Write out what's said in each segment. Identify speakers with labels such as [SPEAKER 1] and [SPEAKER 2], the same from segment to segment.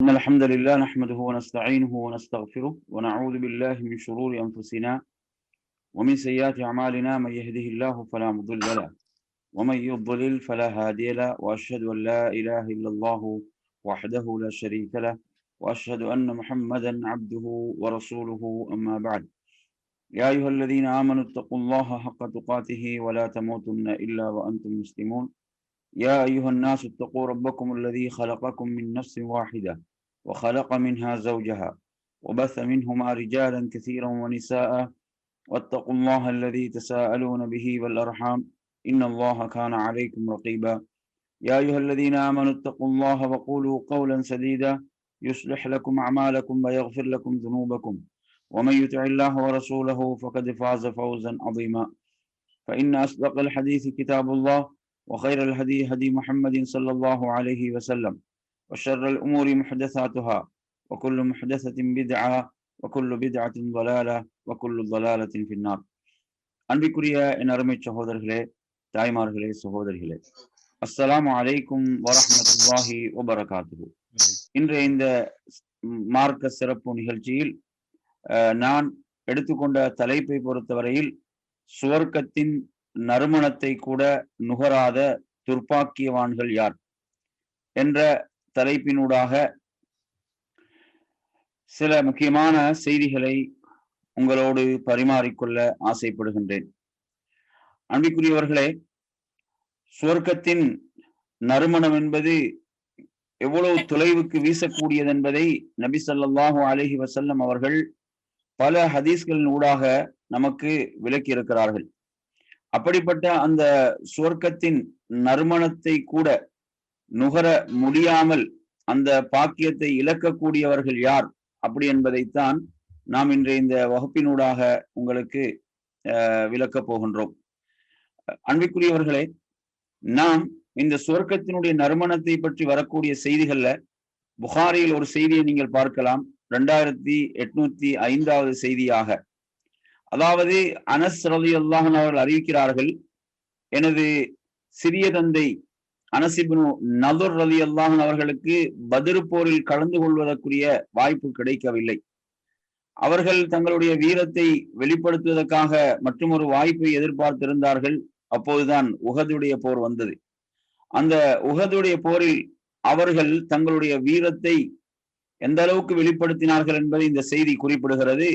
[SPEAKER 1] إن الحمد لله نحمده ونستعينه ونستغفره ونعوذ بالله من شرور أنفسنا ومن سيئات أعمالنا. من يهده الله فلا مضل له ومن يضلل فلا هادي له، وأشهد أن لا إله إلا الله وحده لا شريك له، وأشهد أن محمدا عبده ورسوله. أما بعد، يا أيها الذين آمنوا اتقوا الله حق تقاته ولا تموتن إلا وأنتم مسلمون. يا أيها الناس اتقوا ربكم الذي خلقكم من نفس واحدة وخلق منها زوجها وبث منهما رجالا كثيرا ونساء، واتقوا الله الذي تساءلون به والأرحام إن الله كان عليكم رقيبا. يا أيها الذين آمنوا اتقوا الله وقولوا قولا سديدا يصلح لكم أعمالكم ويغفر لكم ذنوبكم، ومن يطع الله ورسوله فقد فاز فوزا عظيما. فإن أصدق الحديث كتاب الله، وخير الهدي هدي محمد صلى الله عليه وسلم، وشر الأمور محدثاتها، وكل محدثة بدعة، وكل بدعة ضلالة، وكل ضلالة في النار. அன்பிற்குரிய என் அருமை சகோதரர்களே, தாய்மார்களே, சகோதரிகளே, அஸ்ஸலாமு அலைக்கும் வரஹ்மத்துல்லாஹி வபரகாத்துஹு. இன்றைய இந்த மார்க்க சிறப்பு நிகழ்ச்சியில் நான் எடுத்துக்கொண்ட தலைப்பை பொறுத்தவரையில் சுவர்க்கத்தின் நறுமணத்தை கூட நுகராத துர்ப்பாக்கியவான்கள் யார் என்ற தலைப்பினூடாக சில முக்கியமான செய்திகளை உங்களோடு பரிமாறிக்கொள்ள ஆசைப்படுகின்றேன். அன்பிற்குரியவர்களே, சுவர்க்கத்தின் நறுமணம் என்பது எவ்வளவு தொலைவுக்கு வீசக்கூடியது என்பதை நபி ஸல்லல்லாஹு அலைஹி வஸல்லம் அவர்கள் பல ஹதீஸ்களின் ஊடாக நமக்கு விளக்கி இருக்கிறார்கள். அப்படிப்பட்ட அந்த சுவர்க்கத்தின் நறுமணத்தை கூட நுகர முடியாமல் அந்த பாக்கியத்தை இழக்கக்கூடியவர்கள் யார் அப்படி என்பதைத்தான் நாம் இன்றைய இந்த வகுப்பினூடாக உங்களுக்கு விளக்கப் போகின்றோம். அன்பிற்குரியவர்களே, நாம் இந்த சுவர்க்கத்தினுடைய நறுமணத்தை பற்றி வரக்கூடிய செய்திகள்ல புகாரியில் ஒரு செய்தியை நீங்கள் பார்க்கலாம். 2805வது செய்தியாக, அதாவது அனஸ் ரலியல்லாஹு அன்ஹு அவர்கள் அறிவிக்கிறார்கள், எனது சிறிய தந்தை அனஸ் இப்னு நதுர் ரலியல்லாஹு அன்ஹு அவர்களுக்கு பத்ர் போரில் கலந்து கொள்வதற்குரிய வாய்ப்பு கிடைக்கவில்லை. அவர்கள் தங்களுடைய வீரத்தை வெளிப்படுத்துவதற்காக மற்றும் ஒரு வாய்ப்பை எதிர்பார்த்திருந்தார்கள். அப்போதுதான் உஹதுடைய போர் வந்தது. அந்த உஹதுடைய போரில் அவர்கள் தங்களுடைய வீரத்தை எந்த அளவுக்கு வெளிப்படுத்தினார்கள் என்பதை இந்த செய்தி குறிப்பிடுகிறது.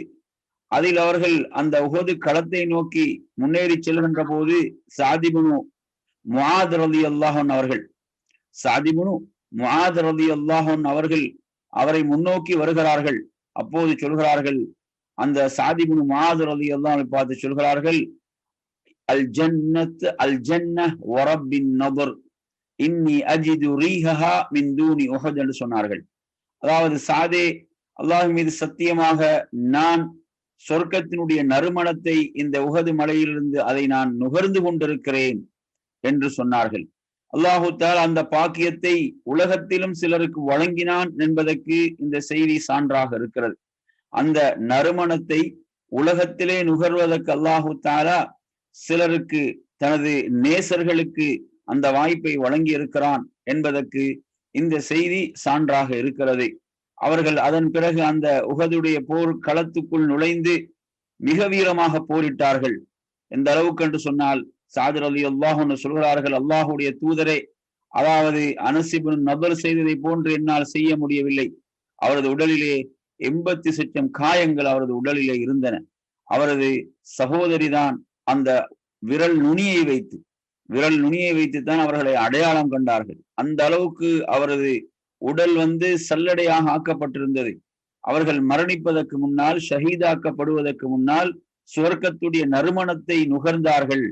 [SPEAKER 1] அதில் அவர்கள் அந்த உஹது களத்தை நோக்கி முன்னேறி செல்கின்ற போது சஅத் இப்னு முஆத் ரலியல்லாஹு அன்ஹு அவர்கள் அவரை முன்னோக்கி வருகிறார்கள். அப்போது சொல்கிறார்கள், அந்த சஅத் இப்னு முஆத் ரலியல்லாஹு அன்ஹு பார்த்து சொல்கிறார்கள், அல் ஜன்னஹ் வ ரப்பின் நதர் இன்னி அஜிது ரீஹஹா மின் தூனி உஹத் என்று சொன்னார்கள். அதாவது, சாதே, அல்லாஹ் மீது சத்தியமாக நான் சொர்க்கத்தினுடைய நறுமணத்தை இந்த உஹது மலையிலிருந்து அதை நான் நுகர்ந்து கொண்டிருக்கிறேன் என்று சொன்னார்கள். அல்லாஹு தஆலா அந்த பாக்கியத்தை உலகத்திலும் சிலருக்கு வழங்கினான் என்பதற்கு இந்த செய்தி சான்றாக இருக்கிறது. அந்த நறுமணத்தை உலகத்திலே நுகர்வதற்கு அல்லாஹு தஆலா சிலருக்கு, தனது நேசர்களுக்கு அந்த வாய்ப்பை வழங்கி இருக்கிறான் என்பதற்கு இந்த செய்தி சான்றாக இருக்கிறது. அவர்கள் அதன் பிறகு அந்த உஹதுடைய போர் களத்துக்குள் நுழைந்து மிக வீரமாக போரிட்டார்கள். எந்த அளவுக்கு என்று சொன்னால், சஅத் ரலியல்லாஹு அன்ஹு சொல்கிறார்கள், அல்லாஹுடைய தூதரே, அதாவது அனஸ் இப்னு நதர் செய்ததை போன்று என்னால் செய்ய முடியவில்லை. அவரது உடலிலே 80,000 காயங்கள் அவரது உடலிலே இருந்தன. அவரது சகோதரிதான் அந்த விரல் நுனியை வைத்துத்தான் அவர்களை அடையாளம் கண்டார்கள். அந்த அளவுக்கு அவரது உடல் சல்லடையாக ஆக்கப்பட்டிருந்தது. அவர்கள் மரணிப்பதற்கு முன்னால், ஷஹீதாக்கப்படுவதற்கு முன்னால் சுவர்க்கத்துடைய நறுமணத்தை நுகர்ந்தார்கள்.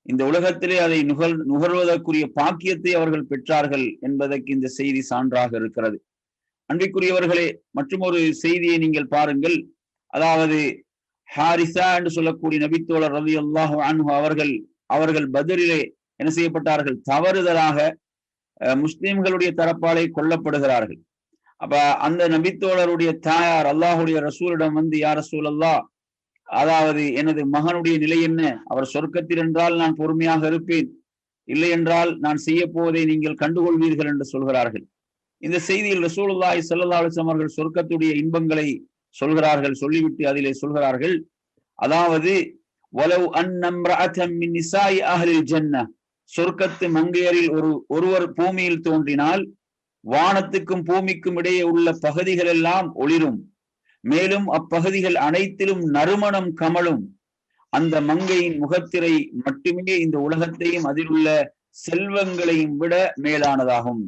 [SPEAKER 1] இந்த உலகத்திலே அதை நுகர்வதற்குரிய பாக்கியத்தை அவர்கள் பெற்றார்கள் என்பதற்கு இந்த செய்தி சான்றாக இருக்கிறது. அன்பிற்குரியவர்களே, மற்றும் ஒரு செய்தியை நீங்கள் பாருங்கள். அதாவது, ஹாரிசா என்று சொல்லக்கூடிய நபித்தோழர் ரலியல்லாஹு அன்ஹு அவர்கள் பத்ரிலே என்ன செய்யப்பட்டார்கள்? தவறுதலாக முஸ்லிம்களுடைய தரப்பாலே கொல்லப்படுகிறார்கள். அப்ப அந்த நபித்தோழருடைய தாயார் அல்லாஹுடைய ரசூலிடம் யா ரசூலல்லாஹ், அதாவது எனது மகனுடைய நிலை என்ன? அவர் சொர்க்கத்தில் என்றால் நான் பொறுமையாக இருப்பேன், இல்லை என்றால் நான் செய்ய போவதை நீங்கள் கண்டுகொள்வீர்கள் என்று சொல்கிறார்கள். இந்த செய்தியில் ரசூலுல்லாஹி ஸல்லல்லாஹு அலைஹி வஸல்லம் அவர்கள் சொர்க்கத்துடைய இன்பங்களை சொல்கிறார்கள். சொல்லிவிட்டு அதிலே சொல்கிறார்கள், அதாவது வலவ் அன்னம்ரஅதன் மின் நிசாஇ அஹ்லில் ஜன்னah, சொர்க்கத்து மங்கையரில் ஒருவர் பூமியில் தோன்றினால் வானத்துக்கும் பூமிக்கும் இடையே உள்ள பகுதிகள் எல்லாம் ஒளிரும், மேலும் அப்பகுதிகள் அனைத்திலும் நறுமணம் கமலும். அந்த மங்கையின் முகத்திரை மட்டுமே இந்த உலகத்தையும் அதில் உள்ள செல்வங்களையும் விட மேலானதாகும்.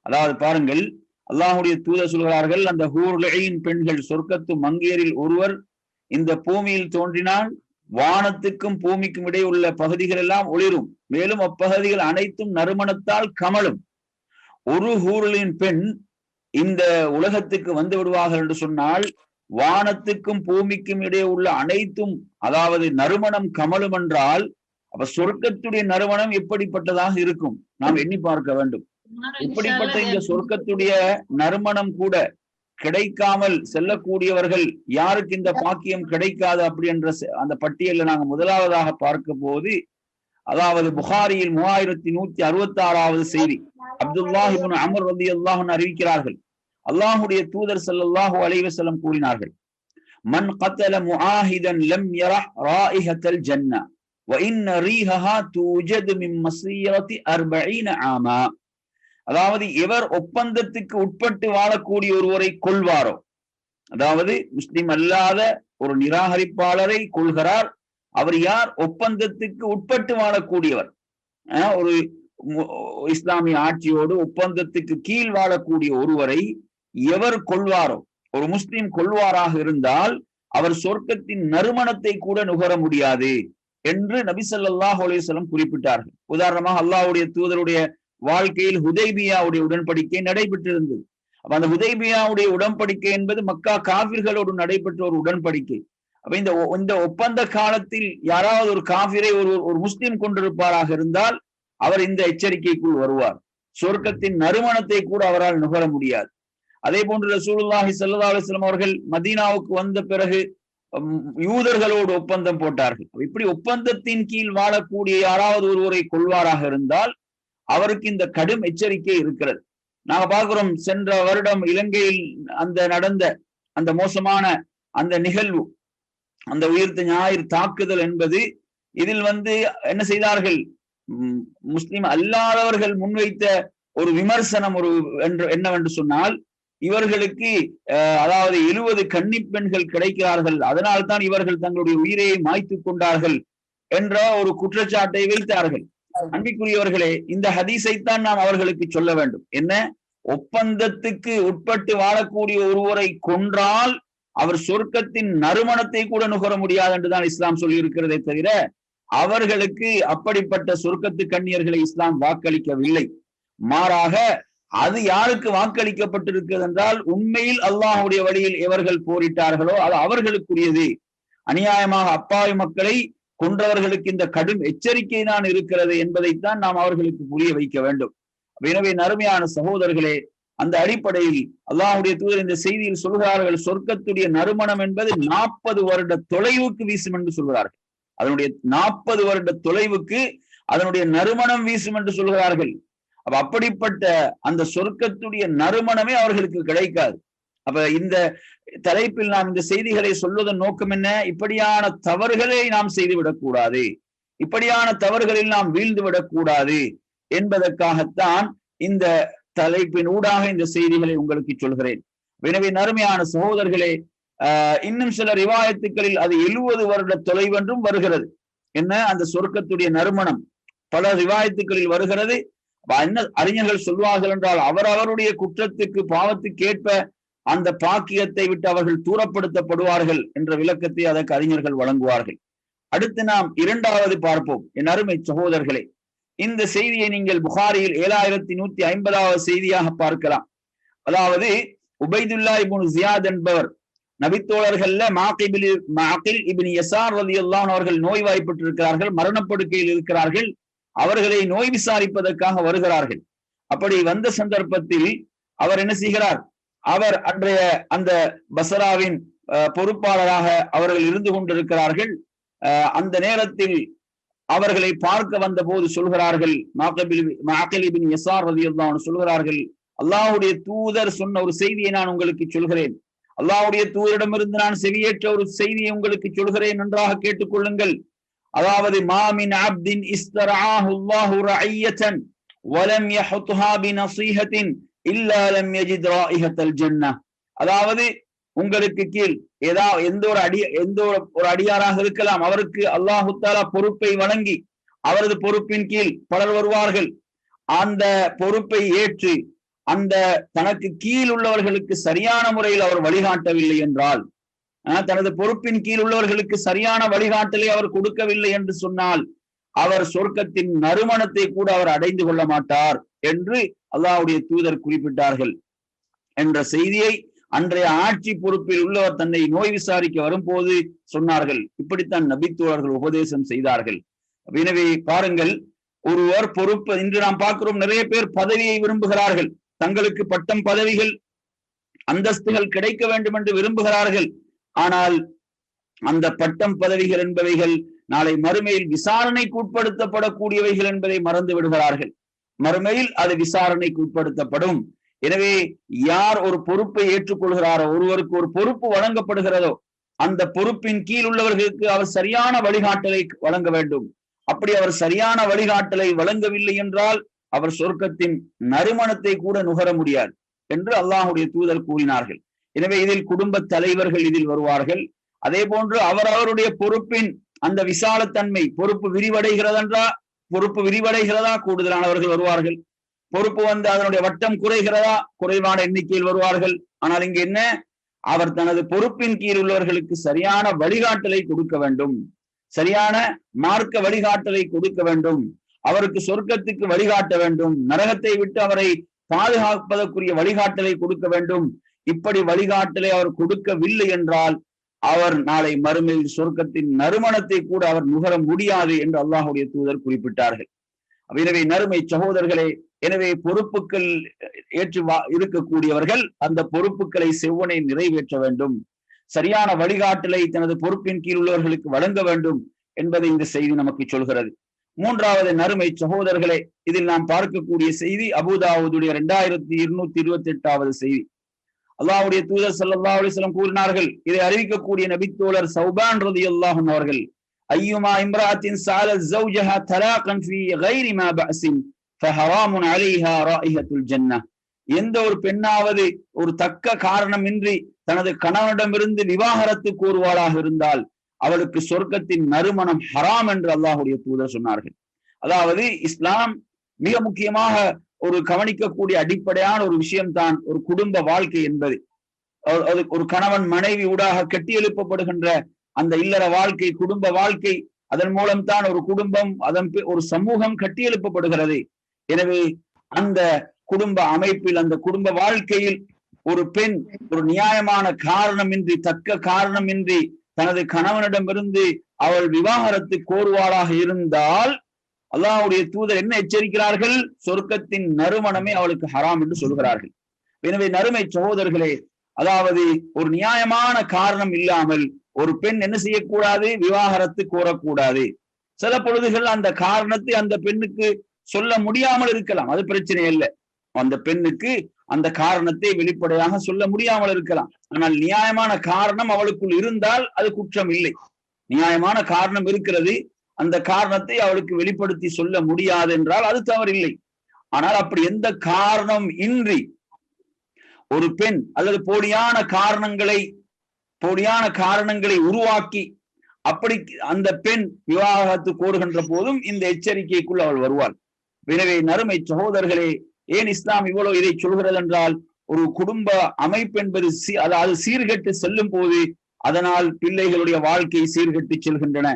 [SPEAKER 1] அதாவது பாருங்கள், அல்லாஹுடைய தூதர் சொல்கிறார்கள், அந்த ஹூருல் ஐன் பெண்கள் சொர்க்கத்து மங்கையரில் ஒருவர் இந்த பூமியில் தோன்றினால் வானத்துக்கும் பூமிக்கும் இடையே உள்ள பகுதிகள் எல்லாம் ஒளிரும், மேலும் அப்பகுதிகள் அனைத்தும் நறுமணத்தால் கமலும். ஒரு ஹூருலின் பெண் இந்த உலகத்துக்கு வந்து விடுவார்கள் என்று சொன்னால் வானத்துக்கும் பூமிக்கும் இடையே உள்ள அனைத்தும், அதாவது நறுமணம் கமலும் என்றால் அப்ப சொர்க்கத்துடைய நறுமணம் எப்படிப்பட்டதாக இருக்கும் நாம் எண்ணி பார்க்க வேண்டும். இப்படிப்பட்ட இந்த சொர்க்கத்துடைய நறுமணம் கூட கிடைக்காமல் செல்லக்கூடியவர்கள் யாருக்கு இந்த பாக்கியம் கிடைக்காது அப்படி என்ற அந்த பட்டியலில் நாங்கள் முதலாவதாக பார்க்க போது, அதாவது புகாரியில் 3166வது செய்தி, அப்துல்லாஹ் இப்னு அம்ர் ரலியல்லாஹு அன்ஹு அறிவிக்கிறார்கள், அல்லாஹுடைய தூதர் ஸல்லல்லாஹு அலைஹி வஸல்லம் கூறினார்கள், மன் கத்தல முஆஹிதன் லம் யரஹ் ராயிஹத்தல் ஜன்னah வ இன்ன ரீஹஹா தூஜது மின் மஸீரத்தி 40 ஆமா. அதாவது எவர் ஒப்பந்தத்துக்கு உட்பட்டு வாழக்கூடிய ஒருவரை கொள்வாரோ, அதாவது முஸ்லிம் அல்லாத ஒரு நிராகரிப்பாளரை கொள்கிறார், அவர் யார்? ஒப்பந்தத்துக்கு உட்பட்டு வாழக்கூடியவர். ஒரு இஸ்லாமிய ஆட்சியோடு ஒப்பந்தத்துக்கு கீழ் வாழக்கூடிய ஒருவரை எவர் கொள்வாரோ, ஒரு முஸ்லிம் கொள்வாராக இருந்தால் அவர் சொர்க்கத்தின் நறுமணத்தை கூட நுகர முடியாது என்று நபி ஸல்லல்லாஹு அலைஹி வஸல்லம் குறிப்பிட்டார்கள். உதாரணமாக அல்லாஹ்வுடைய தூதருடைய வாழ்க்கையில் ஹுதைபியாவுடைய உடன்படிக்கை நடைபெற்றிருந்தது. அப்ப அந்த ஹுதைபியாவுடைய உடன்படிக்கை என்பது மக்கா காபிர்களோடு நடைபெற்ற ஒரு உடன்படிக்கை. அப்ப இந்த ஒப்பந்த காலத்தில் யாராவது ஒரு காபிரை ஒரு முஸ்லிம் கொண்டிருப்பாராக இருந்தால் அவர் இந்த எச்சரிக்கைக்குள் வருவார். சொர்க்கத்தின் நறுமணத்தை கூட அவரால் நுகர முடியாது. அதே போன்று ரசூலுல்லாஹி ஸல்லல்லாஹு அலைஹி வஸல்லம் அவர்கள் மதீனாவுக்கு வந்த பிறகு யூதர்களோடு ஒப்பந்தம் போட்டார்கள். இப்படி ஒப்பந்தத்தின் கீழ் வாழக்கூடிய யாராவது ஒருவரை கொள்வாராக இருந்தால் அவருக்கு இந்த கடும் எச்சரிக்கை இருக்கிறது. நாங்க பார்க்கிறோம், சென்ற வருடம் இலங்கையில் நடந்த அந்த மோசமான அந்த நிகழ்வு, அந்த உயிர்த்த ஞாயிறு தாக்குதல் என்பது, இதில் என்ன செய்தார்கள், முஸ்லிம் அல்லாதவர்கள் முன்வைத்த ஒரு விமர்சனம் என்னவென்று சொன்னால், இவர்களுக்கு அதாவது 70 கன்னி பெண்கள் கிடைக்கிறார்கள், அதனால்தான் இவர்கள் தங்களுடைய உயிரை மாய்த்து கொண்டார்கள் என்ற ஒரு குற்றச்சாட்டை வைத்தார்கள். அன்பிற்குரியவர்களே, இந்த ஹதீஸைத்தான் நாம் அவர்களுக்கு சொல்ல வேண்டும். என்ன? ஒப்பந்தத்துக்கு உட்பட்டு வாழக்கூடிய ஒருவரை கொன்றால் அவர் சொர்க்கத்தின் நறுமணத்தை கூட நுகர முடியாது என்றுதான் இஸ்லாம் சொல்லி இருக்கிறதே தவிர அவர்களுக்கு அப்படிப்பட்ட சொர்க்கத்து கன்னியர்களை இஸ்லாம் வாக்களிக்கவில்லை. மாறாக அது யாருக்கு வாக்களிக்கப்பட்டிருக்கிறது என்றால், உண்மையில் அல்லாஹ்வுடைய வழியில் எவர்கள் போரிட்டார்களோ அது அவர்களுக்குரியது. அநியாயமாக அப்பாவி மக்களை கொன்றவர்களுக்கு இந்த கடும் எச்சரிக்கை தான் இருக்கிறது என்பதைத்தான் நாம் அவர்களுக்கு புரிய வைக்க வேண்டும். எனவே நறுமையான சகோதரர்களே, அந்த அடிப்படையில் அல்லாஹ்வுடைய தூதர் இந்த செய்தியில் சொல்கிறார்கள், சொர்க்கத்துடைய நறுமணம் என்பது 40 வருட தொலைவுக்கு வீசும் என்று சொல்கிறார்கள். அதனுடைய 40 வருட தொலைவுக்கு அதனுடைய நறுமணம் வீசும் என்று சொல்கிறார்கள். அப்ப அப்படிப்பட்ட அந்த சொர்க்கத்துடைய நறுமணமே அவர்களுக்கு கிடைக்காது. அப்ப இந்த தலைப்பில் நாம் இந்த செய்திகளை சொல்வதன் நோக்கம் என்ன? இப்படியான தவறுகளை நாம் செய்துவிடக் கூடாது, இப்படியான தவறுகளில் நாம் வீழ்ந்து விடக்கூடாது என்பதற்காகத்தான் இந்த தலைப்பின் ஊடாக இந்த செய்திகளை உங்களுக்கு சொல்கிறேன். எனவே நறுமையான சகோதரர்களே, இன்னும் சில ரிவாயத்துக்களில் அது 70 வருட தொலைவென்றும் வருகிறது. என்ன? அந்த சொர்க்கத்துடைய நறுமணம் பல ரிவாயத்துக்களில் வருகிறது. என்ன அறிஞர்கள் சொல்வார்கள் என்றால், அவருடைய குற்றத்துக்கு பாவத்துக்கு ஏற்ப அந்த பாக்கியத்தை விட்டு அவர்கள் தூரப்படுத்தப்படுவார்கள் என்ற விளக்கத்தை அதற்கு அறிஞர்கள் வழங்குவார்கள். அடுத்து நாம் இரண்டாவது பார்ப்போம். என் அருமை சகோதரர்களே, இந்த செய்தியை நீங்கள் புகாரியில் 7150வது செய்தியாக பார்க்கலாம். அதாவது உபைதுல்லா இப்னு ஜியாத் என்பவர் நபித்தோழர்கள்ல மாகில் இப்னு யசார் ரலியல்லாஹு அன்ஹு அவர்கள் நோய்வாய்ப்பட்டிருக்கிறார்கள், மரணப்படுக்கையில் இருக்கிறார்கள். அவர்களை நோய் விசாரிப்பதற்காக வருகிறார்கள். அப்படி வந்த சந்தர்ப்பத்தில் அவர் என்ன செய்கிறார்? அவர் அன்றைய அந்த பசராவின் பொறுப்பாளராக அவர்கள் இருந்து கொண்டிருக்கிறார்கள். அந்த நேரத்தில் அவர்களை பார்க்க வந்த போது சொல்கிறார்கள், மாகில் இப்னு யசார் ரலியல்லாஹு அன்ஹு சொல்கிறார்கள், அல்லாஹ்வுடைய தூதர் சொன்ன ஒரு செய்தியை நான் உங்களுக்கு சொல்கிறேன். அல்லாஹ்வுடைய தூதரிடமிருந்து நான் செவியேற்ற ஒரு செய்தியை உங்களுக்கு சொல்கிறேன், நன்றாக கேட்டுக்கொள்ளுங்கள். அதாவது மாமின் அப்தின் இஸ்தரஆஹு அல்லாஹு ரஅய்யதன் வலம் யஹுத்ஹா பினஸீஹத்தின் இல்லா லம் யஜித் ராயிஹத்தல் ஜன்னah. அதாவது உங்களுக்கு கீழ் எந்த ஒரு அடியாராக இருக்கலாம், அவருக்கு அல்லாஹு தஆலா பொறுப்பை வழங்கி அவரது பொறுப்பின் கீழ் பலர் வருவார்கள். அந்த பொறுப்பை ஏற்று அந்த தனக்கு கீழ் உள்ளவர்களுக்கு சரியான முறையில் அவர் வழிகாட்டவில்லை என்றால், தனது பொறுப்பின் கீழ் உள்ளவர்களுக்கு சரியான வழிகாட்டலை அவர் கொடுக்கவில்லை என்று சொன்னால், அவர் சொர்க்கத்தின் நறுமணத்தை கூட அவர் அடைந்து கொள்ள மாட்டார் என்று அல்லாஹ்வுடைய தூதர் குறிப்பிட்டார்கள் என்ற செய்தியை அன்றைய ஆட்சி பொறுப்பில் உள்ளவர் தன்னை நோய் விசாரிக்க வரும்போது சொன்னார்கள். இப்படித்தான் நபித்தோழர்கள் உபதேசம் செய்தார்கள். எனவே பாருங்கள், ஒருவர் பொறுப்பு, இன்று நாம் பார்க்கிறோம் நிறைய பேர் பதவியை விரும்புகிறார்கள், தங்களுக்கு பட்டம் பதவிகள் அந்தஸ்துகள் கிடைக்க வேண்டும் என்று விரும்புகிறார்கள். ஆனால் அந்த பட்டம் பதவிகள் என்பவைகள் நாளை மறுமையில் விசாரணைக்கு உட்படுத்தப்படக்கூடியவைகள் என்பதை மறந்து விடுகிறார்கள். மறுமையில் அது விசாரணைக்கு உட்படுத்தப்படும். எனவே யார் ஒரு பொறுப்பை ஏற்றுக்கொள்கிறாரோ, ஒருவருக்கு ஒரு பொறுப்பு வழங்கப்படுகிறதோ, அந்த பொறுப்பின் கீழ் உள்ளவர்களுக்கு அவர் சரியான வழிகாட்டலை வழங்க வேண்டும். அப்படி அவர் சரியான வழிகாட்டலை வழங்கவில்லை என்றால் அவர் சொர்க்கத்தின் நறுமணத்தை கூட நுகர முடியாது என்று அல்லாஹ்வுடைய தூதர் கூறினார்கள். எனவே இதில் குடும்ப தலைவர்கள் இதில் வருவார்கள். அதே போன்று அவருடைய பொறுப்பின் அந்த விசாலத்தன்மை, பொறுப்பு விரிவடைகிறதா கூடுதலானவர்கள் வருவார்கள். பொறுப்பு அதனுடைய வட்டம் குறைகிறதா, குறைவான எண்ணிக்கையில் வருவார்கள். ஆனால் இங்கு என்ன, அவர் தனது பொறுப்பின் கீழ் உள்ளவர்களுக்கு சரியான வழிகாட்டலை கொடுக்க வேண்டும், சரியான மார்க்க வழிகாட்டலை கொடுக்க வேண்டும், அவருக்கு சொர்க்கத்துக்கு வழிகாட்ட வேண்டும், நரகத்தை விட்டு அவரை பாதுகாப்பதற்குரிய வழிகாட்டலை கொடுக்க வேண்டும். இப்படி வழிகாட்டலை அவர் கொடுக்கவில்லை என்றால் அவர் நாளை மறுமையில் சொர்க்கத்தின் நறுமணத்தை கூட அவர் நுகர முடியாது என்று அல்லாஹ்வுடைய தூதர் குறிப்பிட்டார்கள். எனவே நறுமை சகோதரர்களே, எனவே பொறுப்புகள் ஏற்று இருக்கக்கூடியவர்கள் அந்த பொறுப்புகளை செவ்வனை நிறைவேற்ற வேண்டும், சரியான வழிகாட்டலை தனது பொறுப்பின் கீழ் உள்ளவர்களுக்கு வழங்க வேண்டும் என்பதை இந்த செய்தி நமக்கு சொல்கிறது. மூன்றாவது நறுமை சகோதரர்களே, இதில் நாம் பார்க்கக்கூடிய செய்தி அபூதாவுதுடைய 2228வது செய்தி. அல்லாஹ்வுடைய தூதர் ஸல்லல்லாஹு அலைஹி வஸல்லம் கூறினார்கள், இதை அறிவிக்கக்கூடிய நபித்தோழர் சௌபான் ரலியல்லாஹு அன்ஹு அவர்கள், ஐயுமா இம்ராத்தின் ஸஅலத் ஸௌஜஹா தலாகன் ஃபீ கைரி மா பஅஸின் ஃபஹராமுன் அலைஹா ராயிஹத்துல் ஜன்னah. எந்த ஒரு பெண்ணாவது ஒரு தக்க காரணமின்றி தனது கணவனிடமிருந்து விவாகரத்து கோருவாளாக இருந்தால் அவளுக்கு சொர்க்கத்தின் நறுமணம் ஹராம் என்று அல்லாஹ்வுடைய தூதர் சொன்னார்கள். அதாவது இஸ்லாம் மிக முக்கியமாக ஒரு கவனிக்கக்கூடிய அடிப்படையான ஒரு விஷயம்தான் ஒரு குடும்ப வாழ்க்கை என்பது. ஒரு கணவன் மனைவி ஊடாக கட்டியெழுப்பப்படுகின்ற அந்த இல்லற வாழ்க்கை, குடும்ப வாழ்க்கை, அதன் மூலம்தான் ஒரு குடும்பம், அதன் ஒரு சமூகம் கட்டியெழுப்பப்படுகிறது. எனவே அந்த குடும்ப அமைப்பில், அந்த குடும்ப வாழ்க்கையில் ஒரு பெண் ஒரு நியாயமான காரணமின்றி, தக்க காரணமின்றி தனது கணவனிடமிருந்து அவள் விவாகரத்து கோருவாளாக இருந்தால் அல்லாஹ்வுடைய தூதர் என்ன எச்சரிக்கிறார்கள், சொர்க்கத்தின் நறுமணமே அவளுக்கு ஹராம் என்று சொல்கிறார்கள். எனவே நறுமை சகோதரர்களே, அதாவது ஒரு நியாயமான காரணம் இல்லாமல் ஒரு பெண் என்ன செய்யக்கூடாது, விவாகரத்து கோரக்கூடாது. சில பொழுதுகள் அந்த காரணத்தை அந்த பெண்ணுக்கு சொல்ல முடியாமல் இருக்கலாம், அது பிரச்சனை இல்லை. அந்த பெண்ணுக்கு அந்த காரணத்தை வெளிப்படையாக சொல்ல முடியாமல் இருக்கலாம். ஆனால் நியாயமான காரணம் அவளுக்குள் இருந்தால் அது குற்றம் இல்லை. நியாயமான காரணம் இருக்கிறது, அந்த காரணத்தை அவளுக்கு வெளிப்படுத்தி சொல்ல முடியாது என்றால் அது தவறில்லை. ஆனால் அப்படி எந்த காரணம் இன்றி ஒரு பெண் அல்லது போலியான காரணங்களை உருவாக்கி அப்படி அந்த பெண் விவாகரத்து கோருகின்ற போதும் இந்த எச்சரிக்கைக்குள் அவள் வருவாள். எனவே நறுமை சகோதரர்களே, ஏன் இஸ்லாம் இவ்வளவு இதை சொல்கிறது என்றால், ஒரு குடும்ப அமைப்பு என்பது அதாவது சீர்கெட்டு செல்லும் போது அதனால் பிள்ளைகளுடைய வாழ்க்கை சீர்கெட்டு செல்கின்றன.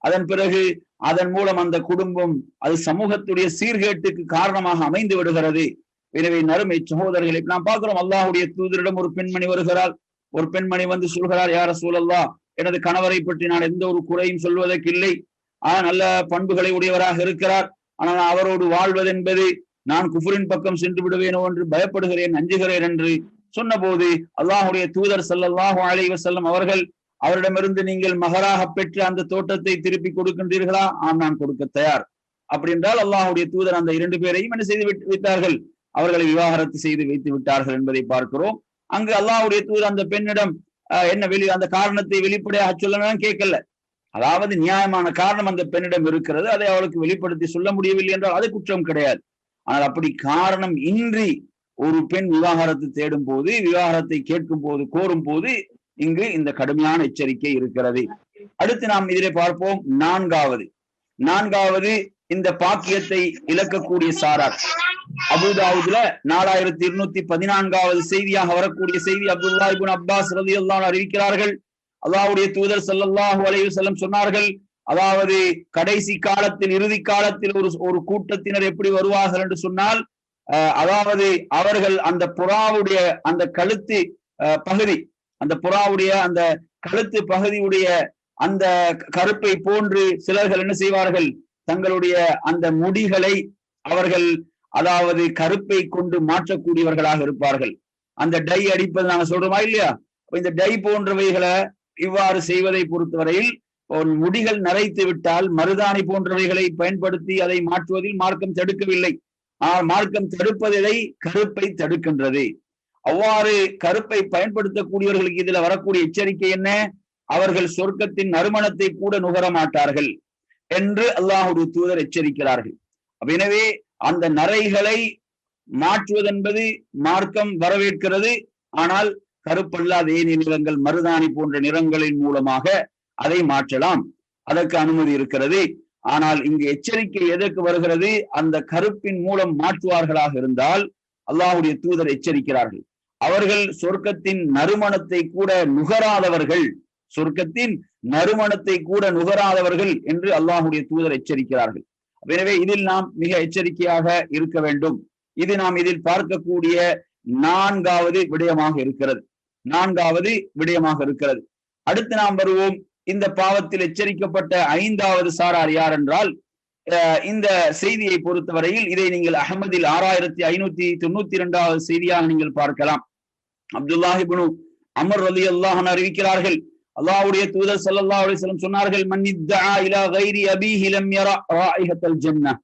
[SPEAKER 1] அதன் பிறகு அதன் மூலம் அந்த குடும்பம் அது சமூகத்துடைய சீர்கேட்டுக்கு காரணமாக அமைந்து விடுகிறது. எனவே நறுமை சகோதரர்களை நாம் பார்க்கிறோம், அல்லாஹ்வுடைய தூதரிடம் ஒரு பெண்மணி வருகிறாள். ஒரு பெண்மணி வந்து சொல்கிறார், யா ரசூலல்லாஹ், எனது கணவரை பற்றி நான் எந்த ஒரு குறையும் சொல்வதற்கு இல்லை, நல்ல பண்புகளை உடையவராக இருக்கிறார், ஆனால் அவரோடு வாழ்வது என்பது நான் குஃபரின் பக்கம் சென்று விடுவேனோ என்று பயப்படுகிறேன், அஞ்சுகிறேன் என்று சொன்ன போது அல்லாஹ்வுடைய தூதர் ஸல்லல்லாஹு அலைஹி வஸல்லம் அவர்கள் அவரிடமிருந்து நீங்கள் மகராக பெற்று அந்த தோட்டத்தை திருப்பி கொடுக்கின்றீர்களா? ஆம், நான் கொடுக்க தயார். அப்படி என்றால் அல்லாஹ்வுடைய தூதர் அந்த 2 பேரையும் என்ன செய்து வைத்தார்கள், அவர்களை விவாகரத்து செய்து வைத்து விட்டார்கள் என்பதை பார்க்கிறோம். அங்கு அல்லாஹ்வுடைய தூதர் அந்த பெண்ணிடம் என்ன அந்த காரணத்தை வெளிப்படையாக சொல்லணும் கேட்கல. அதாவது நியாயமான காரணம் அந்த பெண்ணிடம் இருக்கிறது, அதை அவளுக்கு வெளிப்படுத்தி சொல்ல முடியவில்லை என்றால் அது குற்றம் கிடையாது. ஆனால் அப்படி காரணம் இன்றி ஒரு பெண் விவாகரத்து தேடும் போது, விவாகரத்தை கேட்கும் போது, கோரும் போது இங்கு இந்த கடுமையான எச்சரிக்கை இருக்கிறது. அடுத்து நாம் இதிலே பார்ப்போம் நான்காவது இந்த பாக்கியத்தை இழக்கக்கூடிய சாரார். அபூதாவுதுல 4214வது செய்தியாக வரக்கூடிய செய்தி, அப்துல்லாஹ் இப்னு அப்பாஸ் ரலியல்லாஹு அன்ஹு அறிவிக்கிறார்கள், அல்லாஹ்வுடைய தூதர் ஸல்லல்லாஹு அலைஹி வஸல்லம் சொன்னார்கள், அதாவது கடைசி காலத்தில், இறுதி காலத்தில் ஒரு கூட்டத்தினர் எப்படி வருவார்கள் என்று சொன்னால், அதாவது அவர்கள் அந்த புறாவுடைய அந்த கழுத்து பகுதி, அந்த புறாவுடைய அந்த கழுத்து பகுதியுடைய அந்த கருப்பை போன்று சிலர்கள் என்ன செய்வார்கள், தங்களுடைய அந்த முடிகளை அவர்கள் அதாவது கருப்பை கொண்டு மாற்றக்கூடியவர்களாக இருப்பார்கள். அந்த டை அடிப்பது நாங்க சொல்றோமா இல்லையா, இந்த டை போன்றவைகளை இவ்வாறு செய்வதை பொறுத்தவரையில் முடிகள் நரைத்து விட்டால் மருதாணி போன்றவைகளை பயன்படுத்தி அதை மாற்றுவதில் மார்க்கம் தடுக்கவில்லை. ஆனால் மார்க்கம் தடுப்பதை கருப்பை தடுக்கின்றது. அவ்வாறு கருப்பை பயன்படுத்தக்கூடியவர்களுக்கு இதுல வரக்கூடிய எச்சரிக்கை என்ன, அவர்கள் சொர்க்கத்தின் நறுமணத்தை கூட நுகர மாட்டார்கள் என்று அல்லாஹ்வுடைய தூதர் எச்சரிக்கிறார்கள். எனவே அந்த நரைகளை மாற்றுவதென்பது மார்க்கம் வரவேற்கிறது. ஆனால் கருப்பல்லாத ஏனைய நிறங்கள், மருதாணி போன்ற நிறங்களின் மூலமாக அதை மாற்றலாம், அதற்கு அனுமதி இருக்கிறது. ஆனால் இங்கு எச்சரிக்கை எதற்கு வருகிறது, அந்த கருப்பின் மூலம் மாற்றுவார்களாக இருந்தால் அல்லாஹ்வுடைய தூதர் எச்சரிக்கிறார்கள், அவர்கள் சொர்க்கத்தின் நறுமணத்தை கூட நுகராதவர்கள், சொர்க்கத்தின் நறுமணத்தை கூட நுகராதவர்கள் என்று அல்லாஹ்வுடைய தூதர் எச்சரிக்கிறார்கள். எனவே இதில் நாம் மிக எச்சரிக்கையாக இருக்க வேண்டும். இது நாம் இதில் பார்க்கக்கூடிய நான்காவது விடயமாக இருக்கிறது. அடுத்து நாம் வருவோம், இந்த பாவத்தில் எச்சரிக்கப்பட்ட 5வது சாரார் யார் என்றால், இந்த செய்தியை பொறுத்தவரையில் இதை நீங்கள் அஹ்மதில் 6592வது செய்தியாக நீங்கள் பார்க்கலாம். அப்துல்லாஹ் இப்னு அமர் ரலியல்லாஹு அன்ஹு அறிவிக்கிறார்கள், அல்லாஹ்வுடைய தூதர் ஸல்லல்லாஹு அலைஹி வஸல்லம் சொன்னார்கள், மன் இத்தஆ இலா கைரி அபீஹி லம் யரா ராயிஹத்தல் ஜன்னah,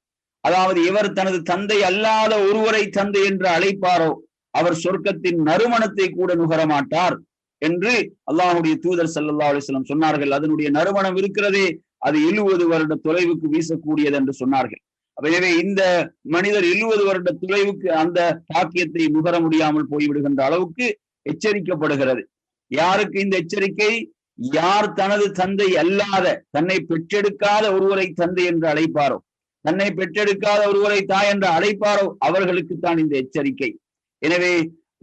[SPEAKER 1] அதாவது இவர் தனது தந்தை அல்லாத ஒருவரை தந்தை என்று அழைப்பாரோ அவர் சொர்க்கத்தின் நறுமணத்தை கூட நுகர மாட்டார் என்று அல்லாஹ்வுடைய தூதர் ஸல்லல்லாஹு அலைஹி வஸல்லம் சொன்னார்கள். அதனுடைய நறுமணம் இருக்கிறதே, அது 70 வருட தொலைவுக்கு வீசக்கூடியது என்று சொன்னார்கள். எனவே இந்த மனிதர் 70 வருட தொலைவுக்கு அந்த பாக்கியத்தை நுகர முடியாமல் போய்விடுகின்ற அளவுக்கு எச்சரிக்கப்படுகிறது. யாருக்கு இந்த எச்சரிக்கை, யார் தனது தந்தை அல்லாத, தன்னை பெற்றெடுக்காத ஒருவரை தந்தை என்று அழைப்பாரோ, தன்னை பெற்றெடுக்காத ஒருவரை தாய் என்று அழைப்பாரோ அவர்களுக்கு தான் இந்த எச்சரிக்கை. எனவே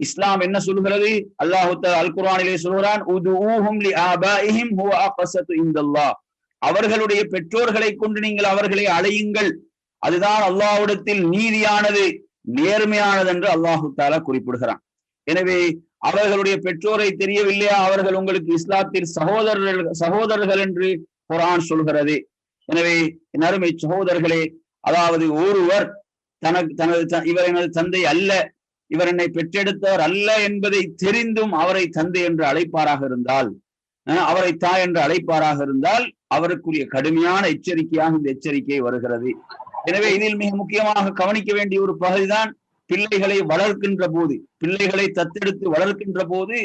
[SPEAKER 1] இஸ்லாம் என்ன சொல்கிறது, அல்லாஹ் தஆலா அல் குர்ஆனிலே சொல்கிறான், உதுஊஹும் லிஆபாஇஹிம் ஹுவ அக்ஸது இன்தல்லாஹ், அவர்களுடைய பெற்றோர்களை கொண்டு நீங்கள் அவர்களை அழையுங்கள், அதுதான் அல்லாஹ்விடத்தில் நீதியானது, நேர்மையானது என்று அல்லாஹ் தஆலா குறிப்பிடுகிறான். எனவே அவர்களுடைய பெற்றோரை தெரியவில்லையா, அவர்கள் உங்களுக்கு இஸ்லாத்தில் சகோதரர்கள் என்று குர்ஆன் சொல்கிறது. எனவே அருமை சகோதரர்களே, அதாவது ஒருவர் இவர் எனது தந்தை அல்ல, இவர் என்னை பெற்றெடுத்தவர் அல்ல என்பதை தெரிந்தும் அவரை தந்தை என்று அழைப்பாராக இருந்தால், அவரை தாய் என்று அழைப்பாராக இருந்தால் அவருக்குரிய கடுமையான எச்சரிக்கையாக இந்த எச்சரிக்கை வருகிறது. எனவே இதில் மிக முக்கியமாக கவனிக்க வேண்டிய ஒரு பகுதிதான், பிள்ளைகளை வளர்க்கின்ற போது, பிள்ளைகளை தத்தெடுத்து வளர்க்கின்ற போது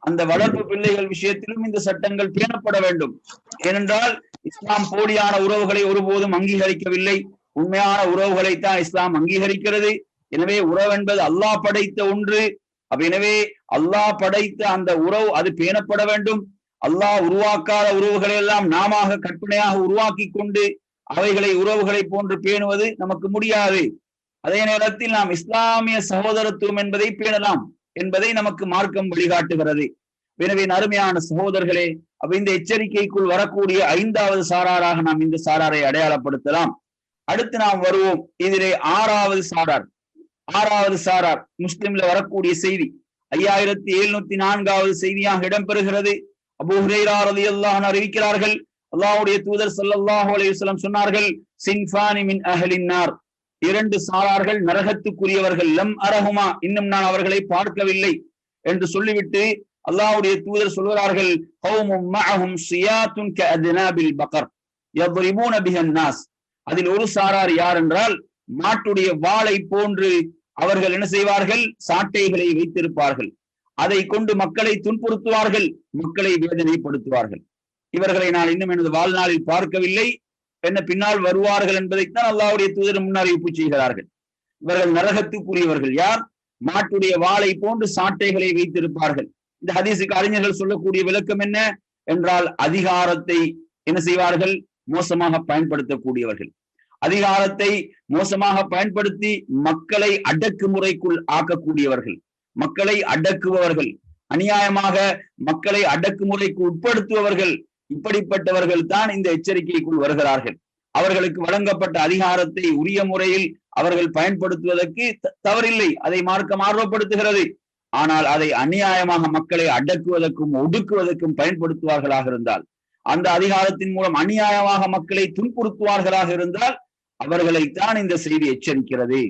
[SPEAKER 1] அந்த வளர்ப்பு பிள்ளைகள் விஷயத்திலும் இந்த சட்டங்கள் பேணப்பட வேண்டும். ஏனென்றால் இஸ்லாம் போலியான உறவுகளை ஒருபோதும் அங்கீகரிக்கவில்லை, உண்மையான உறவுகளைத்தான் இஸ்லாம் அங்கீகரிக்கிறது. எனவே உறவு என்பது அல்லாஹ் படைத்த ஒன்று. எனவே அல்லாஹ் படைத்த அந்த உறவு அது பேணப்பட வேண்டும். அல்லாஹ் உருவாக்காத உறவுகளை எல்லாம் நாம கற்பனையாக உருவாக்கி கொண்டு அவைகளை உறவுகளை போன்று பேணுவது நமக்கு முடியாது. அதே நேரத்தில் நாம் இஸ்லாமிய சகோதரத்துவம் என்பதை பேணலாம் என்பதை நமக்கு மார்க்கம் வழிகாட்டுகிறது. எனவே அருமையான சகோதரர்களே, இந்த எச்சரிக்கைக்குள் வரக்கூடிய 5வது சாராராக நாம் இந்த சாராரை அடையாளப்படுத்தலாம். அடுத்து நாம் வருவோம், இதிலே 6வது சாரார் முஸ்லிம்ல வரக்கூடிய செய்தி 5704வது செய்தியாக இடம்பெறுகிறது. அபூ ஹுரைரா ரலியல்லாஹு அன்ஹு அறிவிக்கிறார்கள், அல்லாஹ்வுடைய தூதர் ஸல்லல்லாஹு அலைஹி வஸல்லம் சொன்னார்கள், சின்ஃபானி மின் அஹ்லின் நார், 2 சாரார்கள் நரகத்துக்குரியவர்கள், லம் அரஹுமா, இன்னும் நான் அவர்களை பார்க்கவில்லை என்று சொல்லிவிட்டு அல்லாஹ்வுடைய தூதர் சொல்கிறார்கள், கௌமும் மஅஹும் சியாத்துன் கஅத்னாபில் பக்கர் யضربون بها الناس, அதில் ஒரு சாரார் யார் என்றால் மாட்டுடைய வாளை போன்று அவர்கள் என்ன செய்வார்கள்? சாட்டைகளை வைத்திருப்பார்கள். அதை கொண்டு மக்களை துன்புறுத்துவார்கள், மக்களை வேதனைப்படுத்துவார்கள். இவர்களை நான் இன்னும் எனது வாழ்நாளில் பார்க்கவில்லை, என்ன பின்னால் வருவார்கள் என்பதைத்தான் அல்லாஹ்வுடைய தூதர் முன்னறிவிப்பு செய்கிறார்கள். இவர்கள் நரகத்துக்குரியவர்கள். யார்? மாட்டுடைய வாளை போன்று சாட்டைகளை வைத்திருப்பார்கள். இந்த ஹதீஸுக்கு அறிஞர்கள் சொல்லக்கூடிய விளக்கம் என்ன என்றால், அதிகாரத்தை என்ன செய்வார்கள்? மோசமாக பயன்படுத்தக்கூடியவர்கள். அதிகாரத்தை மோசமாக பயன்படுத்தி மக்களை அடக்குமுறைக்குள் ஆக்கக்கூடியவர்கள், மக்களை அடக்குபவர்கள், அநியாயமாக மக்களை அடக்குமுறைக்கு உட்படுத்துபவர்கள். இப்படிப்பட்டவர்கள் தான் இந்த எச்சரிக்கைக்குள் வருகிறார்கள். அவர்களுக்கு வழங்கப்பட்ட அதிகாரத்தை உரிய முறையில் அவர்கள் பயன்படுத்துவதற்கு தவறில்லை, அதை மார்க்கம் ஆர்வப்படுத்துகிறது. ஆனால் அதை அநியாயமாக மக்களை அடக்குவதற்கும் ஒடுக்குவதற்கும் பயன்படுத்துவார்களாக இருந்தால், அந்த அதிகாரத்தின் மூலம் அநியாயமாக மக்களை துன்புறுத்துவார்களாக இருந்தால் அவர்களைத்தான் இந்த செய்தி எச்சரிக்கிறது.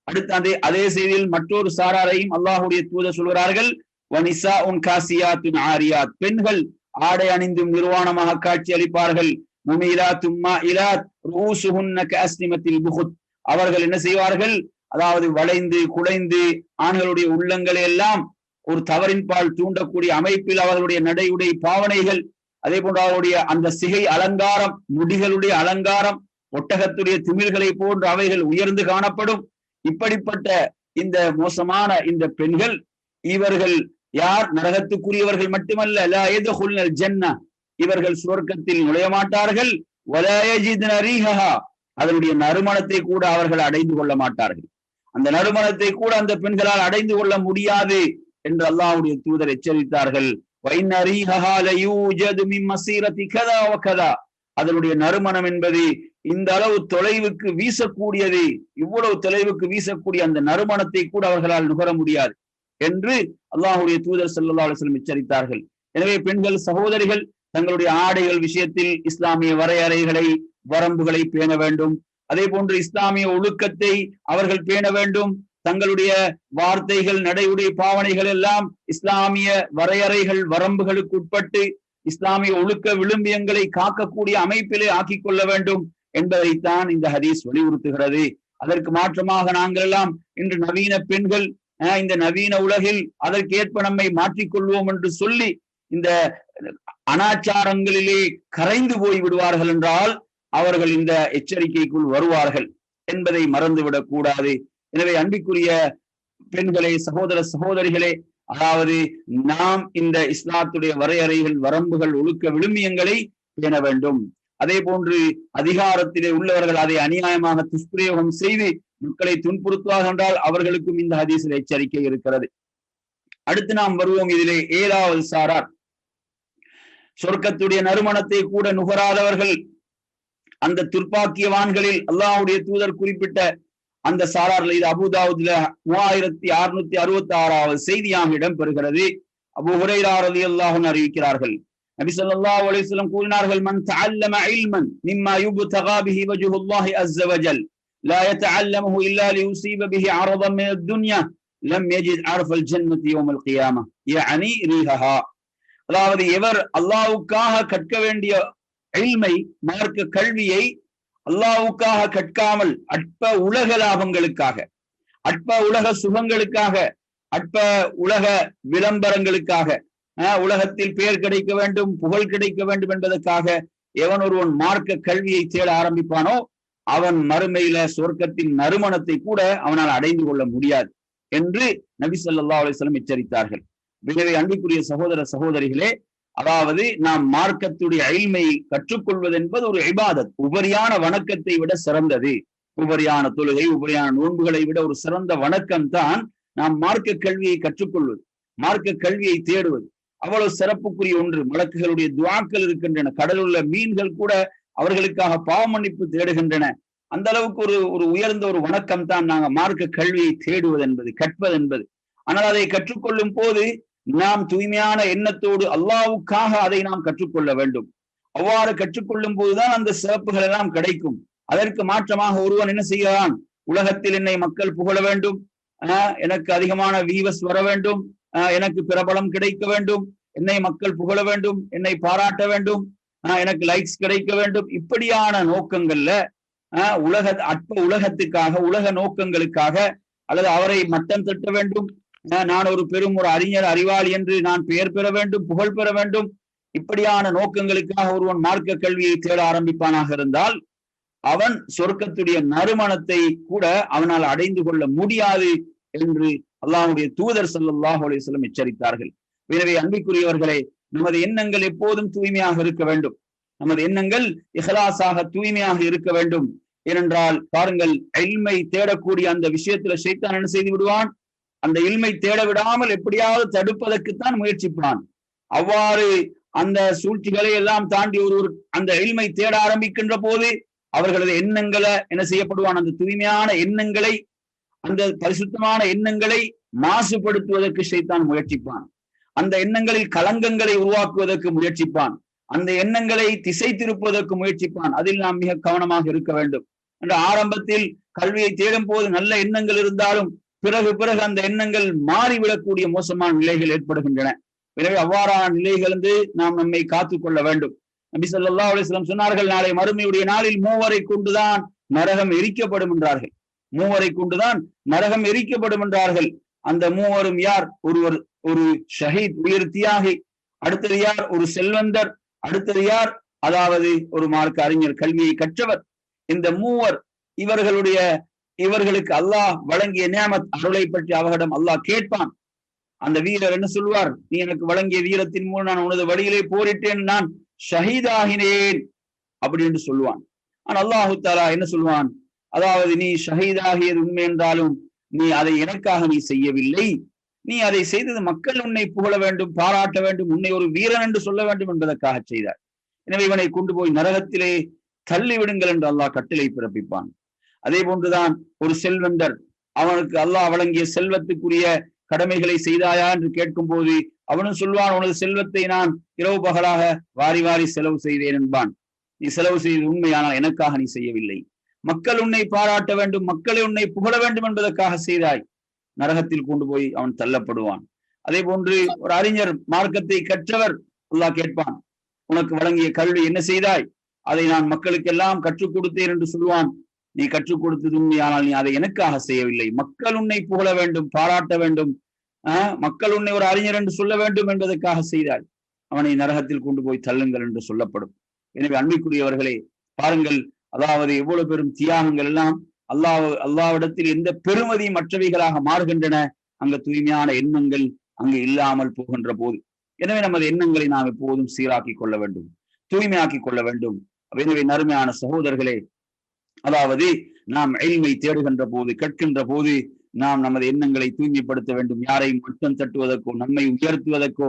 [SPEAKER 1] அடுத்து அதே செய்தியில் மற்றொரு சாராரையும் அல்லாஹ்வுடைய தூதர் சொல்கிறார்கள், வனிசாஉன் காசியாத்துன் ஆரியாத், பெண்கள் ஆடை அணிந்தும் நிர்வாணமாக காட்சி அளிப்பார்கள். முமீலாத்தும் மாயிலாத் ரூசுஹுன்ன கஅஸ்னிமத்தில் புகுத், அவர்கள் என்ன செய்வார்கள்? அதாவது வளைந்து குலைந்து ஆண்களுடைய உள்ளங்களை எல்லாம் ஒரு தவறின் பால் தூண்டக்கூடிய அமைப்பில் அவர்களுடைய நடையுடைய பாவனைகள், அதே போன்று அவருடைய அந்த சிகை அலங்காரம், முடிகளுடைய அலங்காரம் ஒட்டகத்துடைய திமில்களை போன்று அவைகள் உயர்ந்து காணப்படும். இப்படிப்பட்ட இந்த மோசமான இந்த பெண்கள், இவர்கள் யார்? நரகத்துக்குரியவர்கள் மட்டுமல்ல, லா யதுகுல்னல் ஜன்னah, இவர்கள் சுவர்க்கத்தில் நுழைய மாட்டார்கள். வலா யஜிதுன ரீஹஹா, அதனுடைய நறுமணத்தை கூட அவர்கள் அடைந்து கொள்ள மாட்டார்கள். அந்த நறுமணத்தை கூட அந்த பெண்களால் அடைந்து கொள்ள முடியாது என்று அல்லாஹ்வுடைய தூதர் எச்சரித்தார்கள். வைன்ன ரீஹஹா லயூஜது மின் மஸீரதி கதா வ கதா, அதனுடைய நறுமணம் என்பது இந்த அளவு தொலைவுக்கு வீசக்கூடியது, இவ்வளவு தொலைவுக்கு வீசக்கூடிய அந்த நறுமணத்தை கூட அவர்களால் நுகர முடியாது என்று அல்லாஹ்வுடைய தூதர் ஸல்லல்லாஹு அலைஹி வஸல்லம் எச்சரித்தார்கள். எனவே பெண்கள் சகோதரிகள் தங்களுடைய ஆடைகள் விஷயத்தில் இஸ்லாமிய வரையறைகளை வரம்புகளை பேண வேண்டும். அதே போன்று இஸ்லாமிய ஒழுக்கத்தை அவர்கள் பேண வேண்டும். தங்களுடைய வார்த்தைகள் நடையுடைய பாவனைகள் எல்லாம் இஸ்லாமிய வரையறைகள் வரம்புகளுக்கு உட்பட்டு இஸ்லாமிய ஒழுக்க விழுமியங்களை காக்கக்கூடிய அமைப்பிலே ஆக்கிக் கொள்ள வேண்டும் என்பதைத்தான் இந்த ஹதீஸ் வலியுறுத்துகிறது. அதற்கு மாற்றமாக நாங்கள் எல்லாம் இன்று நவீன பெண்கள் இந்த நவீன உலகில் அதற்கேற்ப நம்மை மாற்றிக்கொள்வோம் என்று சொல்லி இந்த அனாச்சாரங்களிலே கரைந்து போய் விடுவார்கள் என்றால் அவர்கள் இந்த எச்சரிக்கைக்குள் வருவார்கள் என்பதை மறந்துவிடக் கூடாது. எனவே அன்பிற்குரிய பெண்களே, சகோதர சகோதரிகளே, அதாவது நாம் இந்த இஸ்லாத்துடைய வரையறைகள் வரம்புகள் ஒழுக்க விழுமியங்களை பேண வேண்டும். அதே போன்று அதிகாரத்திலே உள்ளவர்கள் அதை அநியாயமாக துஷ்பிரயோகம் செய்து மக்களை துன்புறுத்துவார்கள் என்றால் அவர்களுக்கும் இந்த ஹதீஸில் எச்சரிக்கை இருக்கிறது. அடுத்து நாம் வருவோம். இதிலே 7வது சாரார், சொர்க்கத்துடைய நறுமணத்தை கூட நுகராதவர்கள். அந்த துர்ப்பாக்கியவான்களில் அல்லாஹ்வுடைய தூதர் குறிப்பிட்ட அந்த சாரார்ல இது அபூதாவுதுல 3666வது செய்தியாக இடம்பெறுகிறது. அபூ ஹுரைரா ரலியல்லாஹு அன்ஹு அறிவிக்கிறார்கள், நபி ஸல்லல்லாஹு அலைஹி வஸல்லம் கூறினார்கள், மன் தஅல்லம இல்மன் மிம்மா யுப்தகா பிஹி வஜ்ஹுல்லாஹி அஸ்ஸ வஜல் லா யதஅல்லமுஹு இல்லா லியுஸீப பிஹி அரதன் மின் அத்-துன்யா லம் யஜித் அர்ஃபல் ஜன்னதி யௌமல் கியாமah யஅனி ரீஹஹா. அதாவது எவர் அல்லாஹ்வுக்காக கற்க வேண்டிய இல்மை, மார்க்க கல்வியை அல்லாஹ்வுக்காக கற்காமல் அற்ப உலக லாபங்களுக்காக, அற்ப உலக சுகங்களுக்காக, அற்ப உலக விளம்பரங்களுக்காக, உலகத்தில் பெயர் கிடைக்க வேண்டும், புகழ் கிடைக்க வேண்டும் என்பதற்காக எவன் ஒருவன் மார்க்க கல்வியை தேட ஆரம்பிப்பானோ அவன் மறுமையில சொர்க்கத்தின் நறுமணத்தை கூட அவனால் அடைந்து கொள்ள முடியாது என்று நபி ஸல்லல்லாஹு அலைஹி வஸல்லம் எச்சரித்தார்கள். எனவே அன்பிற்குரிய சகோதர சகோதரிகளே, அதாவது நாம் மார்க்கத்துடைய இல்மையை கற்றுக்கொள்வது என்பது ஒரு இபாதத், உபரியான வணக்கத்தை விட சிறந்தது. உபரியான தொழுகை, உபரியான நோன்புகளை விட ஒரு சிறந்த வணக்கம் தான் நாம் மார்க்க கல்வியை கற்றுக்கொள்வது, மார்க்க கல்வியை தேடுவது. அவ்வளவு சிறப்புக்குரிய ஒன்று. மலக்குகளுடைய துஆக்கள் இருக்கின்றன, கடலுள்ள மீன்கள் கூட அவர்களுக்காக பாவ மன்னிப்பு தேடுகின்றன. அந்த அளவுக்கு ஒரு உயர்ந்த ஒரு வணக்கம் தான் நாங்கள் மார்க்க கல்வியை தேடுவது என்பது, கற்பது என்பது. ஆனால் அதை கற்றுக்கொள்ளும் போது நாம் தூய்மையான எண்ணத்தோடு அல்லாஹ்வுக்காக அதை நாம் கற்றுக்கொள்ள வேண்டும். அவ்வாறு கற்றுக்கொள்ளும் போதுதான் அந்த சிறப்புகள் எல்லாம் கிடைக்கும். அதற்கு மாற்றமாக ஒருவன் என்ன செய்கிறான்? உலகத்தில் என்னை மக்கள் புகழ வேண்டும், எனக்கு அதிகமான வியூவர்ஸ் வர வேண்டும், எனக்கு பிரபலம் கிடைக்க வேண்டும், என்னை மக்கள் புகழ வேண்டும், என்னை பாராட்ட வேண்டும், எனக்கு லைக்ஸ் கிடைக்க வேண்டும். இப்படியான நோக்கங்கள்ல அற்ப உலகத்துக்காக, உலக நோக்கங்களுக்காக அல்லது அவரை மட்டம் தட்ட வேண்டும், நான் ஒரு பெரும் ஒரு அறிஞர் அறிவாளி என்று நான் பெயர் பெற வேண்டும், புகழ் பெற வேண்டும், இப்படியான நோக்கங்களுக்காக ஒருவன் மார்க்க கல்வியை தேட ஆரம்பிப்பானாக இருந்தால் அவன் சொர்க்கத்துடைய நறுமணத்தை கூட அவனால் அடைந்து கொள்ள முடியாது என்று அல்லாஹ்வுடைய தூதர் ஸல்லல்லாஹு அலைஹி வஸல்லம் எச்சரித்தார்கள். எனவே அன்பிற்குரியவர்களே, நமது எண்ணங்கள் எப்போதும் தூய்மையாக இருக்க வேண்டும். நமது எண்ணங்கள் இஹ்லாஸாக தூய்மையாக இருக்க வேண்டும். ஏனென்றால் பாருங்கள், இல்மை தேடக்கூடிய அந்த விஷயத்துல ஷைத்தான் என்ன செய்து விடுவான், அந்த இல்மை தேட விடாமல் எப்படியாவது தடுப்பதற்குத்தான் முயற்சிப்பான். அவ்வாறு அந்த சூழ்ச்சிகளை எல்லாம் தாண்டி ஒருவர் அந்த இல்மை தேட ஆரம்பிக்கின்ற போது அவர்களது எண்ணங்களை என்ன செய்யப்படுவான், அந்த தூய்மையான எண்ணங்களை, அந்த பரிசுத்தமான எண்ணங்களை மாசுபடுத்துவதற்கு ஷைத்தான் முயற்சிப்பான். அந்த எண்ணங்களில் களங்கங்களை உருவாக்குவதற்கு முயற்சிப்பான். அந்த எண்ணங்களை திசை திருப்பதற்கு முயற்சிப்பான். அதில் நாம் மிக கவனமாக இருக்க வேண்டும். என்ற ஆரம்பத்தில் கல்வியை தேடும் போது நல்ல எண்ணங்கள் இருந்தாலும் பிறகு அந்த எண்ணங்கள் மாறிவிடக்கூடிய மோசமான நிலைகள் ஏற்படுகின்றன. எனவே அவ்வாறான நிலைகளிலிருந்து நாம் நம்மை காத்துக் கொள்ள வேண்டும். நபி ஸல்லல்லாஹு அலைஹி வஸல்லம் சொன்னார்கள், நாளை மறுமையுடைய நாளில் மூவரை கொண்டுதான் நரகம் எரிக்கப்படும் என்றார்கள். மூவரை கொண்டுதான் நரகம் எரிக்கப்படும் என்றார்கள். அந்த மூவரும் யார்? ஒருவர் ஒரு ஷஹீத், உயிர் தியாகி. அடுத்தது யார்? ஒரு செல்வந்தர். அடுத்தது யார்? அதாவது ஒரு மார்க்க அறிஞர், கல்வியை கற்றவர். இந்த மூவர் இவர்களுக்கு அல்லாஹ் வழங்கிய நியாமத் அருளை பற்றி அவர்களிடம் அல்லாஹ் கேட்பான். அந்த வீரர் என்ன சொல்வார்? நீ எனக்கு வழங்கிய வீரத்தின் மூலம் நான் உனது வழியிலே போரிட்டேன், நான் ஷஹீதாகினேன் அப்படி என்று சொல்லுவான். ஆனால் அல்லாஹு தஆலா என்ன சொல்வான்? அதாவது நீ ஷஹீதாகியது உண்மை என்றாலும் நீ அதை எனக்காக நீ செய்யவில்லை, நீ அதை செய்தது மக்கள் உன்னை புகழ வேண்டும், பாராட்ட வேண்டும், உன்னை ஒரு வீரன் என்று சொல்ல வேண்டும் என்பதற்காக செய்தார். எனவே இவனை கொண்டு போய் நரகத்திலே தள்ளிவிடுங்கள் என்று அல்லாஹ் கட்டளை பிறப்பிப்பான். அதே போன்றுதான் ஒரு செல்வந்தர், அவனுக்கு அல்லாஹ் வழங்கிய செல்வத்துக்குரிய கடமைகளை செய்தாயா என்று கேட்கும் போது அவனும் சொல்வான், உனது செல்வத்தை நான் இரவு பகலாக வாரி வாரி செலவு செய்தேன் என்பான். நீ செலவு செய்தது உண்மையானால் எனக்காக நீ செய்யவில்லை, மக்கள் உன்னை பாராட்ட வேண்டும், மக்களை உன்னை புகழ வேண்டும் என்பதற்காக செய்தாய். நரகத்தில் கொண்டு போய் அவன் தள்ளப்படுவான். அதே போன்று ஒரு அறிஞர், மார்க்கத்தை கற்றவர், அல்லாஹ் கேட்பான், உனக்கு வழங்கிய கல்வி என்ன செய்தாய்? அதை நான் மக்களுக்கெல்லாம் கற்றுக் கொடுத்தேன் என்று சொல்லுவான். நீ கற்றுக் கொடுத்தது உண்மையானால் நீ அதை எனக்காக செய்யவில்லை, மக்கள் உன்னை புகழ வேண்டும், பாராட்ட வேண்டும், மக்கள் உன்னை ஒரு அறிஞர் என்று சொல்ல வேண்டும் என்பதற்காக செய்தாய். அவனை நரகத்தில் கொண்டு போய் தள்ளுங்கள் என்று சொல்லப்படும். எனவே அன்பிற்குரியவர்களே, பாருங்கள், அதாவது எவ்வளவு பெரும் தியாகங்கள் எல்லாம் அல்லாஹ்விடத்தில் எந்த பெருமதி மற்றவைகளாக மாறுகின்றன அங்க தூய்மையான எண்ணங்கள் அங்கு இல்லாமல் போகின்ற போது. எனவே நமது எண்ணங்களை நாம் எப்போதும் சீராக்கி கொள்ள வேண்டும், தூய்மையாக்கி கொள்ள வேண்டும். எனவே நறுமையான சகோதரர்களே, அதாவது நாம் இல்மை தேடுகின்ற போது, கேட்கின்ற போது நாம் நமது எண்ணங்களை தூய்மைப்படுத்த வேண்டும். யாரையும் மட்டம் தட்டுவதற்கோ நம்மை உயர்த்துவதற்கோ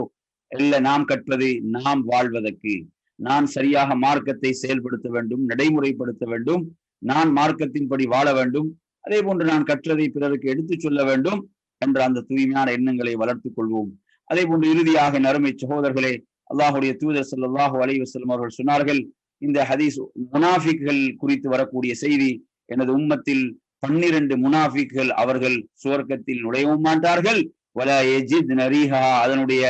[SPEAKER 1] அல்ல நாம் கற்பது, நாம் வாழ்வதற்கு. நான் சரியாக மார்க்கத்தை செயல்படுத்த வேண்டும், நடைமுறைப்படுத்த வேண்டும், நான் மார்க்கத்தின்படி வாழ வேண்டும், அதே போன்று நான் கற்றதை பிறருக்கு எடுத்துச் சொல்ல வேண்டும் என்ற அந்த தூய்மையான எண்ணங்களை வளர்த்துக் கொள்வோம். அதே போன்று இறுதியாக நறுமை சகோதரர்களே, அல்லாஹுடைய தூதர் ஸல்லல்லாஹு அலைஹி வஸல்லம் அவர்கள் சொன்னார்கள், இந்த ஹதீஸ் முனாஃபிக்கள் குறித்து வரக்கூடிய செய்தி, எனது உம்மத்தில் 12 முனாஃபிக்கள் அவர்கள் சுவர்க்கத்தில் நுழையவும் மாட்டார்கள், வலா யஜிதுன ரீஹா, அதனுடைய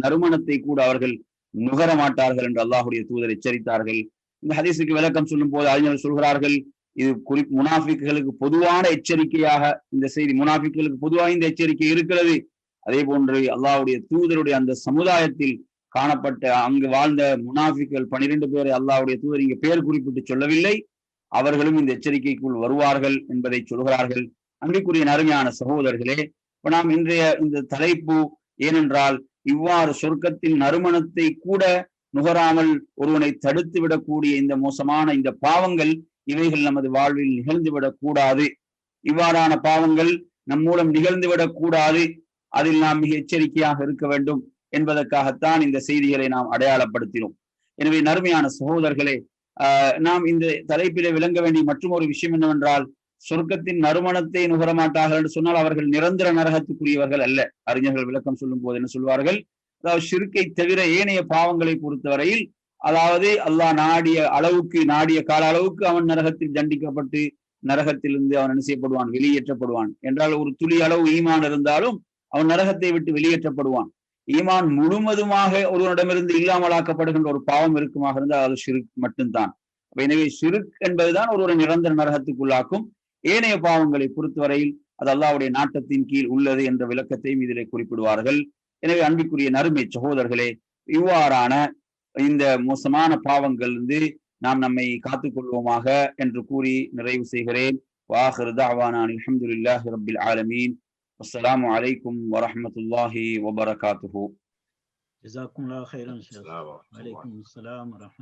[SPEAKER 1] நறுமணத்தை கூட அவர்கள் நுகர மாட்டார்கள் என்று அல்லாஹுடைய தூதர் எச்சரித்தார்கள். இந்த ஹதீஸுக்கு விளக்கம் சொல்லும் போது அறிஞர்கள் சொல்கிறார்கள், இது முனாஃபிக்களுக்கு பொதுவான எச்சரிக்கையாக இந்த செய்தி, முனாஃபிக்களுக்கு பொதுவாக இந்த எச்சரிக்கை இருக்கிறது. அதே போன்று அல்லாஹுடைய தூதருடைய அந்த சமுதாயத்தில் காணப்பட்ட அங்கு வாழ்ந்த முனாஃபிக்கள் 12 பேரை அல்லாஹுடைய தூதர் இங்கு பெயர் குறிப்பிட்டு சொல்லவில்லை, அவர்களும் இந்த எச்சரிக்கைக்குள் வருவார்கள் என்பதை சொல்கிறார்கள். அன்பிற்குரிய நறுமையான சகோதரர்களே, இப்ப நாம் இன்றைய இந்த தலைப்பு ஏனென்றால், இவ்வாறு சொர்க்கத்தின் நறுமணத்தை கூட நுகராமல் ஒருவனை தடுத்து விடக்கூடிய இந்த மோசமான இந்த பாவங்கள், இவைகள் நமது வாழ்வில் நிகழ்ந்துவிடக் கூடாது. இவ்வாறான பாவங்கள் நம் மூலம் நிகழ்ந்துவிடக் கூடாது. அதில் நாம் மிக எச்சரிக்கையாக இருக்க வேண்டும் என்பதற்காகத்தான் இந்த செய்திகளை நாம் அடையாளப்படுத்தினோம். எனவே நறுமையான சகோதரர்களே, நாம் இந்த தலைப்பிலே விளங்க வேண்டிய மற்றும் ஒரு விஷயம் என்னவென்றால், சொர்க்கத்தின் நறுமணத்தை நுகரமாட்டார்கள் என்று சொன்னால் அவர்கள் நிரந்தர நரகத்துக்குரியவர்கள் அல்ல. அறிஞர்கள் விளக்கம் சொல்லும் போது என்ன சொல்வார்கள், அதாவது ஷிர்க்கை தவிர ஏனைய பாவங்களை பொறுத்தவரையில், அதாவது அல்லாஹ் நாடிய கால அளவுக்கு அவன் நரகத்தில் தண்டிக்கப்பட்டு நரகத்திலிருந்து அவன் என்ன செய்யப்படுவான், வெளியேற்றப்படுவான். என்றால் ஒரு துளி அளவு ஈமான் இருந்தாலும் அவன் நரகத்தை விட்டு வெளியேற்றப்படுவான். ஈமான் முழுவதுமாக ஒருவனிடமிருந்து இல்லாமலாக்கப்படுகின்ற ஒரு பாவம் இருக்குமாக இருந்தால் அது ஷிர்க் மட்டும்தான். எனவே ஷிர்க் என்பதுதான் ஒருவரை நிரந்தர நரகத்துக்குள்ளாக்கும். ஏனைய பாவங்களை பொறுத்தவரையில் அது அல்லாஹ்வுடைய நாட்டத்தின் கீழ் உள்ளது என்ற விளக்கத்தையும் இதிலே குறிப்பிடுவார்கள். எனவே அன்பிற்குரிய நறுமை சகோதரர்களே, இவ்வாறான இந்த மோசமான பாவங்கள் நாம் நம்மை காத்துக் கொள்வோமாக என்று கூறி நிறைவு செய்கிறேன். வாஹிரு தஅவானா அல்ஹம்துலில்லாஹி ரப்பில் ஆலமீன். அஸ்ஸலாமு அலைக்கும் வரஹ்மத்துல்லாஹி வபரகாத்துஹு.
[SPEAKER 2] ஜஸாக்குமுல்லாஹ் கைரன் ஷேக். வலைக்கும் அஸ்ஸலாம் வரஹ்மத்துல்லாஹி